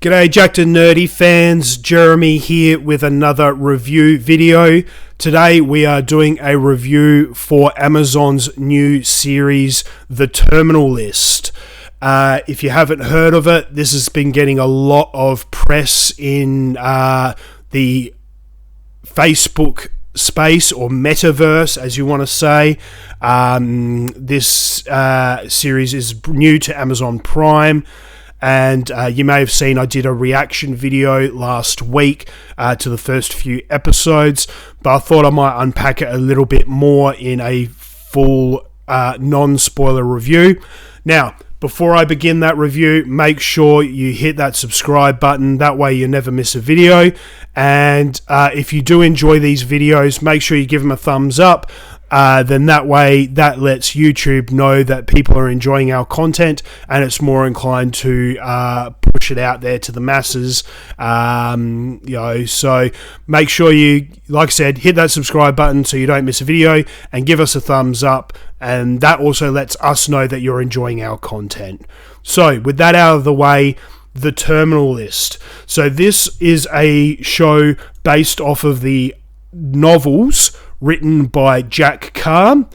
G'day Jackednnerdy fans, Jeremy here with another review video. Today we are doing a review for Amazon's new series, The Terminal List. If you haven't heard of it, this has been getting a lot of press in the Facebook space or metaverse, as you want to say. This series is new to Amazon Prime. And you may have seen I did a reaction video last week to the first few episodes, but I thought I might unpack it a little bit more in a full non-spoiler review. Now, before I begin that review, make sure you hit that subscribe button. That way you never miss a video. And if you do enjoy these videos, make sure you give them a thumbs up. Then that way that lets YouTube know that people are enjoying our content and it's more inclined to push it out there to the masses. So make sure you, like I said, hit that subscribe button so you don't miss a video and give us a thumbs up, and that also lets us know that you're enjoying our content. So with that out of the way, The Terminal List. So this is a show based off of the novels written by Jack Carr.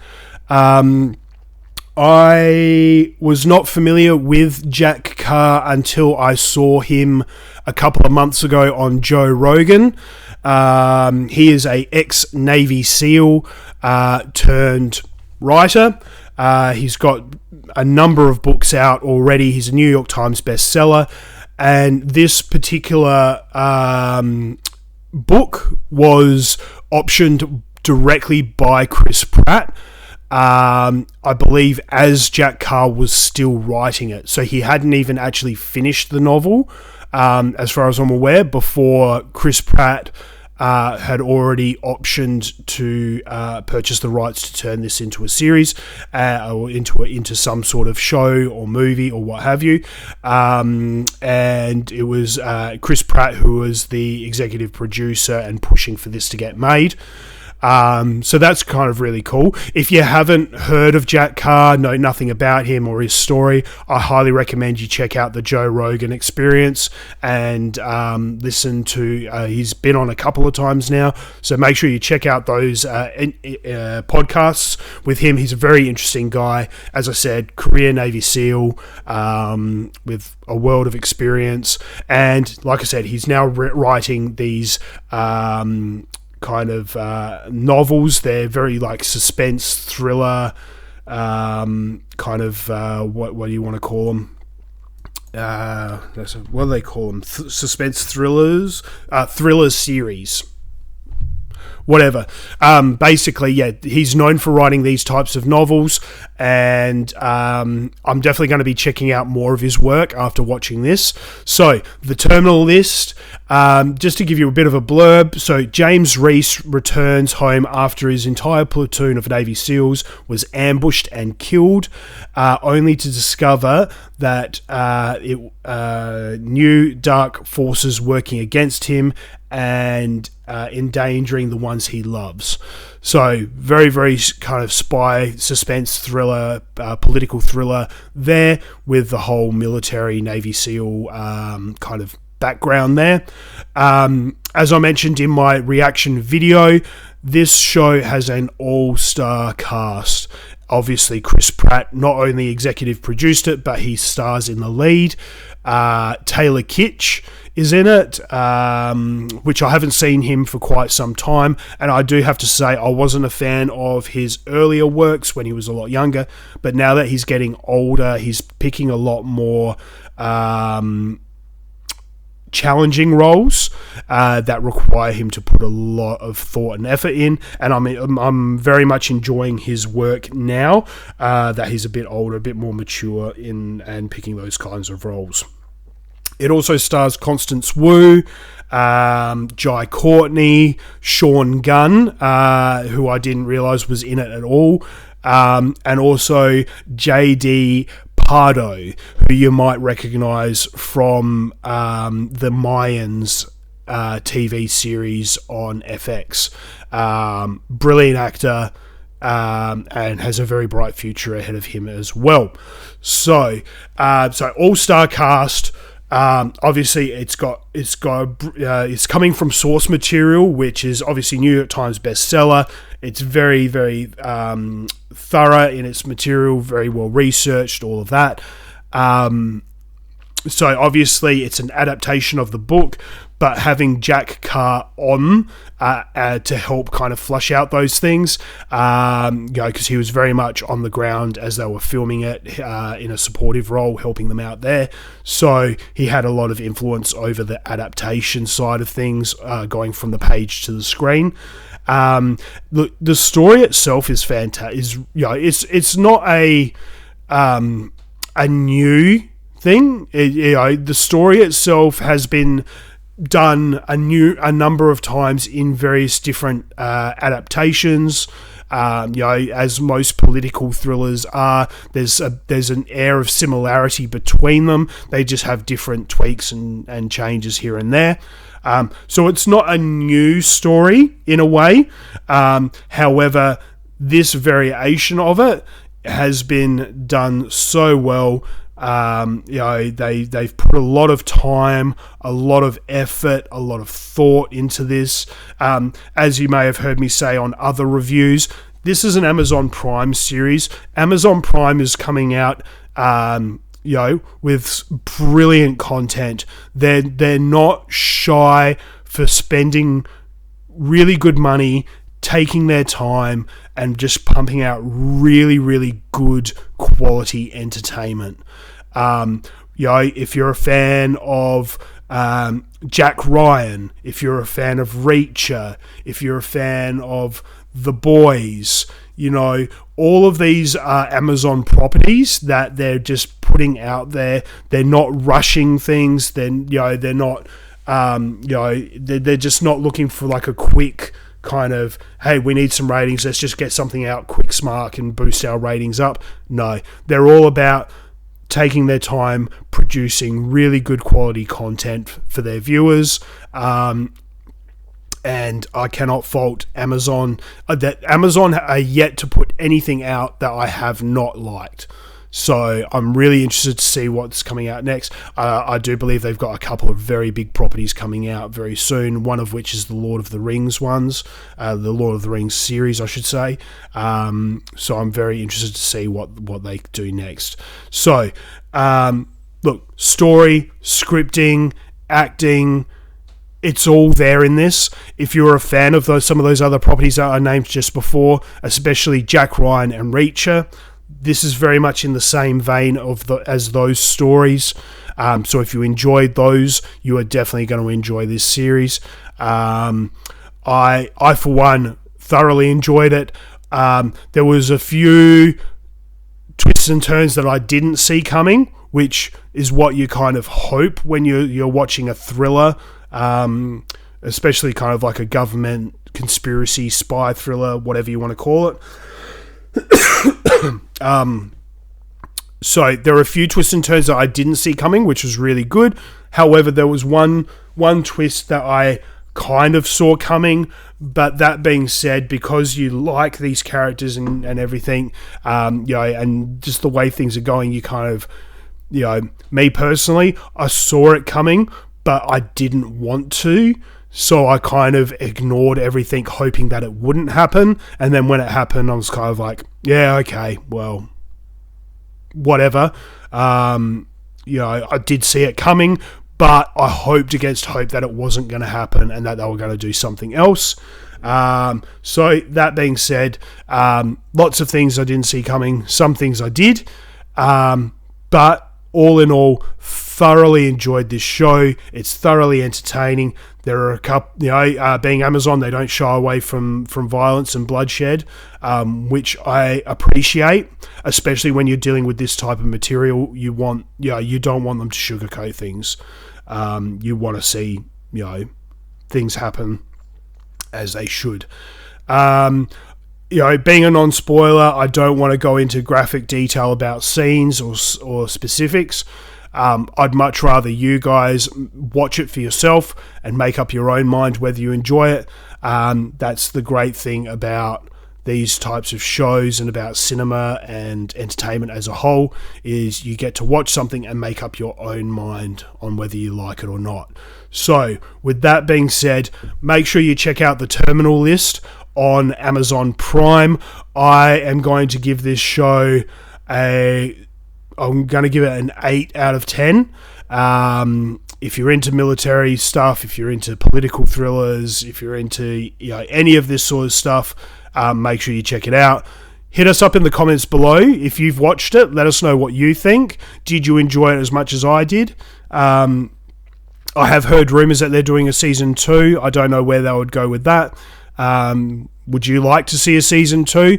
I was not familiar with Jack Carr until I saw him a couple of months ago on Joe Rogan. He is a ex-Navy SEAL turned writer. He's got a number of books out already. He's a New York Times bestseller. And this particular book was optioned directly by Chris Pratt, I believe, as Jack Carr was still writing it. So he hadn't even actually finished the novel, as far as I'm aware, before Chris Pratt had already optioned to purchase the rights to turn this into a series or into some sort of show or movie or what have you. And it was Chris Pratt who was the executive producer and pushing for this to get made. So that's kind of really cool. If you haven't heard of Jack Carr, know nothing about him or his story, I highly recommend you check out the Joe Rogan Experience and listen to, he's been on a couple of times now, so make sure you check out those podcasts with him. He's a very interesting guy. As I said, career Navy SEAL with a world of experience, and like I said, he's now writing these kind of novels. They're very like suspense thriller, kind of what do you want to call them? What do they call them? Suspense thrillers, thriller series. Whatever. Basically, yeah, he's known for writing these types of novels, and I'm definitely going to be checking out more of his work after watching this. So, The Terminal List, just to give you a bit of a blurb. So, James Reece returns home after his entire platoon of Navy SEALs was ambushed and killed, only to discover that new dark forces working against him and endangering the ones he loves. So very, very kind of spy, suspense thriller, political thriller there, with the whole military Navy SEAL kind of background there. As I mentioned in my reaction video, this show has an all-star cast. Obviously, Chris Pratt not only executive produced it, but he stars in the lead. Taylor Kitsch is in it, which I haven't seen him for quite some time, and I do have to say I wasn't a fan of his earlier works when he was a lot younger, but now that he's getting older, he's picking a lot more challenging roles that require him to put a lot of thought and effort in, and I'm very much enjoying his work now that he's a bit older, a bit more mature in and picking those kinds of roles. It also stars Constance Wu, Jai Courtney, Sean Gunn, who I didn't realise was in it at all, and also JD Pardo, who you might recognise from the Mayans TV series on FX. Brilliant actor, and has a very bright future ahead of him as well. So all-star cast. Obviously, it's coming from source material, which is obviously New York Times bestseller. It's very, very thorough in its material, very well researched, all of that. So obviously, it's an adaptation of the book, but having Jack Carr on to help kind of flush out those things, because he was very much on the ground as they were filming it in a supportive role, helping them out there. So he had a lot of influence over the adaptation side of things, going from the page to the screen. The story itself is fantastic. It's not a new thing. The story itself has been done a number of times in various different adaptations. As most political thrillers are, there's an air of similarity between them. They just have different tweaks and changes here and there. So it's not a new story in a way. However, this variation of it has been done so well. They've put a lot of time, a lot of effort, a lot of thought into this. As you may have heard me say on other reviews, this is an Amazon Prime series. Amazon Prime is coming out, with brilliant content. They're not shy for spending really good money, taking their time, and just pumping out really, really good quality entertainment. If you're a fan of Jack Ryan, if you're a fan of Reacher, if you're a fan of The Boys, all of these are Amazon properties that they're just putting out there. They're not rushing things. They're not, they're just not looking for like a quick kind of, hey, we need some ratings, let's just get something out quick, smart, and boost our ratings up. No, they're all about taking their time, producing really good quality content for their viewers. And I cannot fault Amazon. That Amazon are yet to put anything out that I have not liked. So I'm really interested to see what's coming out next. I do believe they've got a couple of very big properties coming out very soon, one of which is the Lord of the Rings ones, the Lord of the Rings series, I should say. So I'm very interested to see what they do next. So, look, story, scripting, acting, it's all there in this. If you're a fan of some of those other properties that I named just before, especially Jack Ryan and Reacher, this is very much in the same vein as those stories. So if you enjoyed those, you are definitely going to enjoy this series. I for one, thoroughly enjoyed it. There was a few twists and turns that I didn't see coming, which is what you kind of hope when you're watching a thriller, especially kind of like a government conspiracy spy thriller, whatever you want to call it. So there are a few twists and turns that I didn't see coming, which was really good. However, there was one twist that I kind of saw coming, but that being said, because you like these characters and everything, and just the way things are going, you kind of, me personally, I saw it coming, but I didn't want to. So I kind of ignored everything, hoping that it wouldn't happen. And then when it happened, I was kind of like, yeah, okay, well, whatever. I did see it coming, but I hoped against hope that it wasn't going to happen and that they were going to do something else. So that being said, lots of things I didn't see coming. Some things I did. But all in all, thoroughly enjoyed this show. It's thoroughly entertaining. There are a couple, being Amazon, they don't shy away from violence and bloodshed, which I appreciate, especially when you're dealing with this type of material. You don't want them to sugarcoat things. You want to see, things happen as they should. Being a non-spoiler, I don't want to go into graphic detail about scenes or specifics. I'd much rather you guys watch it for yourself and make up your own mind whether you enjoy it. That's the great thing about these types of shows and about cinema and entertainment as a whole is you get to watch something and make up your own mind on whether you like it or not. So, with that being said, make sure you check out the Terminal List on Amazon Prime. I am going to give this show I'm going to give it an 8 out of 10. If you're into military stuff, if you're into political thrillers, if you're into any of this sort of stuff, make sure you check it out. Hit us up in the comments below if you've watched it. Let us know what you think. Did you enjoy it as much as I did? I have heard rumours that they're doing a season 2. I don't know where they would go with that. Would you like to see a season 2?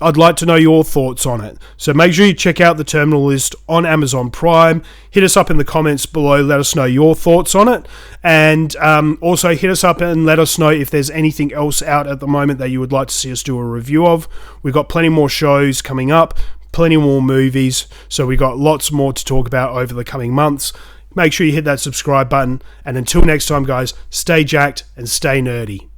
I'd like to know your thoughts on it. So make sure you check out the Terminal List on Amazon Prime. Hit us up in the comments below. Let us know your thoughts on it. And also hit us up and let us know if there's anything else out at the moment that you would like to see us do a review of. We've got plenty more shows coming up, plenty more movies. So we've got lots more to talk about over the coming months. Make sure you hit that subscribe button. And until next time, guys, stay jacked and stay nerdy.